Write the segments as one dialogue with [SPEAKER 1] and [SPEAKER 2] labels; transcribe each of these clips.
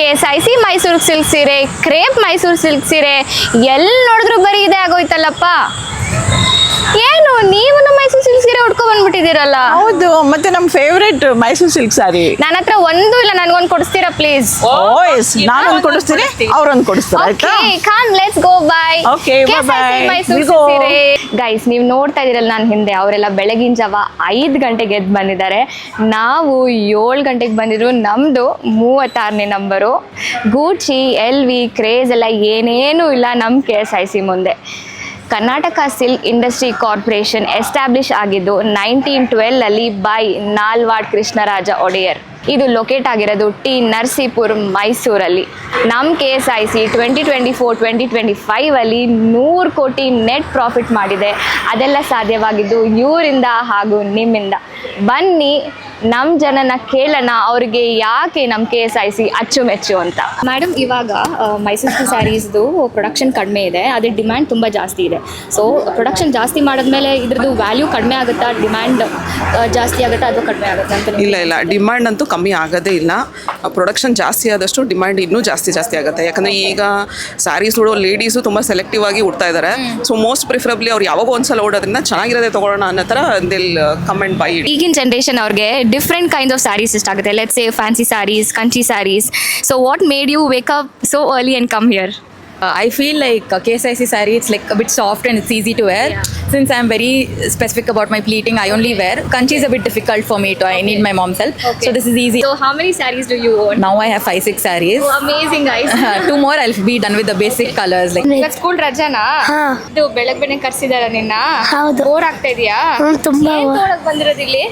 [SPEAKER 1] KSIC Mysuru silk ಸೀರೆ, crepe Mysuru silk ಸೀರೆ, ಎಲ್ಲಿ ನೋಡಿದ್ರು ಬರೀ ಇದೇ ಆಗೋಯ್ತಲ್ಲಪ್ಪ. ಏನು ನೀವು ನಮ್ಮ ಮೈಸೂರು ಸಿಲ್ಕ್ ಸೀರೆ ಉಟ್ಕೊ ಬಂದ್ಬಿಟ್ಟಿದ್ದೀರಲ್ಲ?
[SPEAKER 2] ಹೌದು, ಮತ್ತೆ ನಮ್ಮ ಫೇವ್ರೇಟ್ ಮೈಸೂರು ಸಿಲ್ಕ್ ಸಾರಿ.
[SPEAKER 1] ನನ್ನ ಹತ್ರ ಒಂದು ಇಲ್ಲ, ನನಗೊಂದು ಕೊಡಿಸ್ತೀರಾ ಪ್ಲೀಸ್?
[SPEAKER 2] ನಾನೊಂದು ಕೊಡಿಸ್ತೀನಿ, ಅವ್ರೊಂದು ಕೊಡಿಸ್ತಾರೆ. ಆಯ್ತಾ?
[SPEAKER 1] Come let's go by.
[SPEAKER 2] Okay, bye-bye.
[SPEAKER 1] Mysuru ಸೀರೆ. ಗೈಸ್, ನೀವು ನೋಡ್ತಾ ಇದೀರಲ್ಲ ನನ್ನ ಹಿಂದೆ, ಅವರೆಲ್ಲ ಬೆಳಗಿನ ಜಾವ 5 ಗಂಟೆಗೆ ಎದ್ದು ಬಂದಿದ್ದಾರೆ. ನಾವು 7 ಗಂಟೆಗೆ ಬಂದಿದ್ರು. ನಮ್ಮದು 36ನೇ ನಂಬರು. ಗೂಚಿ, LV, ಕ್ರೇಜ್ ಎಲ್ಲ ಏನೇನೂ ಇಲ್ಲ ನಮ್ಮ KSIC ಮುಂದೆ. Karnataka silk industry corporation establish ಆಗಿದ್ದು 1912 ಬೈ ನಾಲ್ವಾಡ್ ಕೃಷ್ಣರಾಜ ಒಡೆಯರ್. ಇದು ಲೊಕೇಟ್ ಆಗಿರೋದು ಟಿ ನರಸೀಪುರ, ಮೈಸೂರಲ್ಲಿ. ನಮ್ಮ KSIC 2024-2025 100 ಕೋಟಿ ನೆಟ್ ಪ್ರಾಫಿಟ್ ಮಾಡಿದೆ. ಅದೆಲ್ಲ ಸಾಧ್ಯವಾಗಿದ್ದು ಇವರಿಂದ ಹಾಗೂ ನಿಮ್ಮಿಂದ. ಬನ್ನಿ ನಮ್ಮ ಜನನ ಕೇಳೋಣ, ಅವ್ರಿಗೆ ಯಾಕೆ ನಮ್ಮ KSIC ಅಚ್ಚುಮೆಚ್ಚು ಅಂತ. ಮೇಡಮ್, ಇವಾಗ ಮೈಸೂರು ಸ್ಯಾರೀಸ್ದು ಪ್ರೊಡಕ್ಷನ್ ಕಡಿಮೆ ಇದೆ, ಅದ್ರ ಡಿಮ್ಯಾಂಡ್ ತುಂಬ ಜಾಸ್ತಿ ಇದೆ. ಸೊ ಪ್ರೊಡಕ್ಷನ್ ಜಾಸ್ತಿ ಮಾಡಿದ್ಮೇಲೆ ಇದ್ರದ್ದು ವ್ಯಾಲ್ಯೂ ಕಡಿಮೆ ಆಗುತ್ತಾ, ಡಿಮ್ಯಾಂಡ್ ಜಾಸ್ತಿ ಆಗುತ್ತಾ ಅಥವಾ ಕಡಿಮೆ ಆಗುತ್ತಾ ಅಂತ?
[SPEAKER 3] ಇಲ್ಲ, ಡಿಮ್ಯಾಂಡ್ ಅಂತೂ ಕಮ್ಮಿ ಆಗೋದೇ ಇಲ್ಲ. ಪ್ರೊಡಕ್ಷನ್ ಜಾಸ್ತಿ ಆದಷ್ಟು ಡಿಮ್ಯಾಂಡ್ ಇನ್ನೂ ಜಾಸ್ತಿ ಆಗುತ್ತೆ. ಯಾಕಂದರೆ ಈಗ ಸ್ಯಾರೀಸ್ ಉಡೋ ಲೇಡೀಸು ತುಂಬ ಸೆಲೆಕ್ಟಿವ್ ಆಗಿ ಉಡ್ತಾ ಇದ್ದಾರೆ. ಸೊ ಮೋಸ್ಟ್ ಪ್ರಿಫರಬ್ಲಿ ಅವ್ರು ಯಾವಾಗ ಒಂದ್ಸಲ ಓಡೋದ್ರಿಂದ ಚೆನ್ನಾಗಿರೋದೇ ತೊಗೊಳ್ಳೋಣ ಅನ್ನೋ ಥರ ದಿಲ್ ಕಮೆಂಟ್ ಬೈ.
[SPEAKER 1] ಈಗಿನ ಜನ್ರೇಷನ್ ಅವ್ರಿಗೆ ಡಿಫ್ರೆಂಟ್ ಕೈಂಡ್ಸ್ ಆಫ್ ಸ್ಯಾರೀಸ್ ಇಷ್ಟ ಆಗುತ್ತೆ. Let's say fancy saris, Kanchi saris. So what made you wake up so early and come here?
[SPEAKER 4] I feel like KSIC saree, it's like a bit soft and it's easy to wear.
[SPEAKER 1] Yeah.
[SPEAKER 4] Since I'm very specific about my pleating, I only wear. Kanchi is a bit difficult for me I need my mom's help.
[SPEAKER 1] Okay.
[SPEAKER 4] So this is easy.
[SPEAKER 1] So how many sarees do you own?
[SPEAKER 4] Now I have 5-6 sarees.
[SPEAKER 1] Oh, amazing guys.
[SPEAKER 4] 2 more I'll be done with the basic colors. Like
[SPEAKER 1] ಇವತ್ತು school ರಜಾನಾ? ಇದು ಬೆಳಗ್ಗೆ ಕರ್ಸಿದಾರ ನಿನ್ನ?
[SPEAKER 5] ಹೌದು.
[SPEAKER 1] Bore ಆಗ್ತಾ ಇದೆಯಾ?
[SPEAKER 5] ತುಂಬಾ.
[SPEAKER 1] ಏನ್ ತಗೊಳಕ್ ಬಂದಿರೋದು ಇಲ್ಲಿ?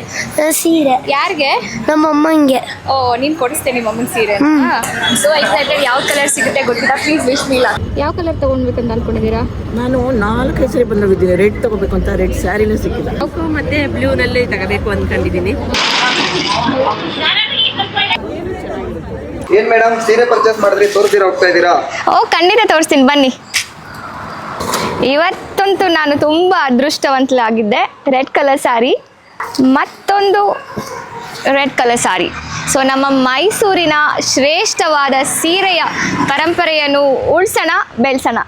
[SPEAKER 5] ಸೀರೆ.
[SPEAKER 1] ಯಾರಿಗೆ?
[SPEAKER 5] ನಮ್ಮ ಅಮ್ಮಂಗೆ.
[SPEAKER 1] ಓ, ನೀನ್ ಕೊಡಿಸ್ತೇನೆ ನಿಮ್ಮ ಅಮ್ಮನ ಸೀರೆ. So excited. ಯಾವ ಕಲರ್ ಸಿಗುತ್ತೆ ಗೊತ್ತಿಲ್ಲ, ಪ್ಲೀಸ್ ವಿಶ್ ಮೀ ಲಕ್. ಯಾವ ಕಲರ್ ತಗೊಂಡ್ಬೇಕಂತ ಅನ್ಕೊಂಡಿದ್ದೀರಾ?
[SPEAKER 2] ನಾನು 4 ಸರಿ ಬಂದೋಗಿದ್ದೀನಿ. ರೆಡ್ ತಗೋಬೇಕು ಅಂತ, ರೆಡ್ ಸ್ಯಾರಿನೂ ಸಿಕ್ಕಿಲ್ಲ.
[SPEAKER 6] ಮತ್ತೆ ಬ್ಲೂನಲ್ಲಿ ತಗೋಬೇಕು ಅಂದ್ಕೊಂಡಿದ್ದೀನಿ.
[SPEAKER 7] ಏನ್ ಮೇಡಮ್, ಸೀರೆ ಪರ್ಚೇಸ್ ಮಾಡಿದ್ರಿ, ತೋರಿಸ್ತೀರಾ, ಹೋಗ್ತಾ ಇದ್ದೀರಾ?
[SPEAKER 1] ಓ, ಖಂಡಿತ ತೋರಿಸ್ತೀನಿ ಬನ್ನಿ. ಇವತ್ತಂತೂ ನಾನು ತುಂಬ ಅದೃಷ್ಟವಂತಲಾಗಿದ್ದೆ. ರೆಡ್ ಕಲರ್ ಸ್ಯಾರಿ, ಮತ್ತೊಂದು ರೆಡ್ ಕಲರ್ ಸ್ಯಾರಿ. ಸೊ ನಮ್ಮ ಮೈಸೂರಿನ ಶ್ರೇಷ್ಠವಾದ ಸೀರೆಯ ಪರಂಪರೆಯನ್ನು ಉಳಿಸೋಣ, ಬೆಳೆಸೋಣ.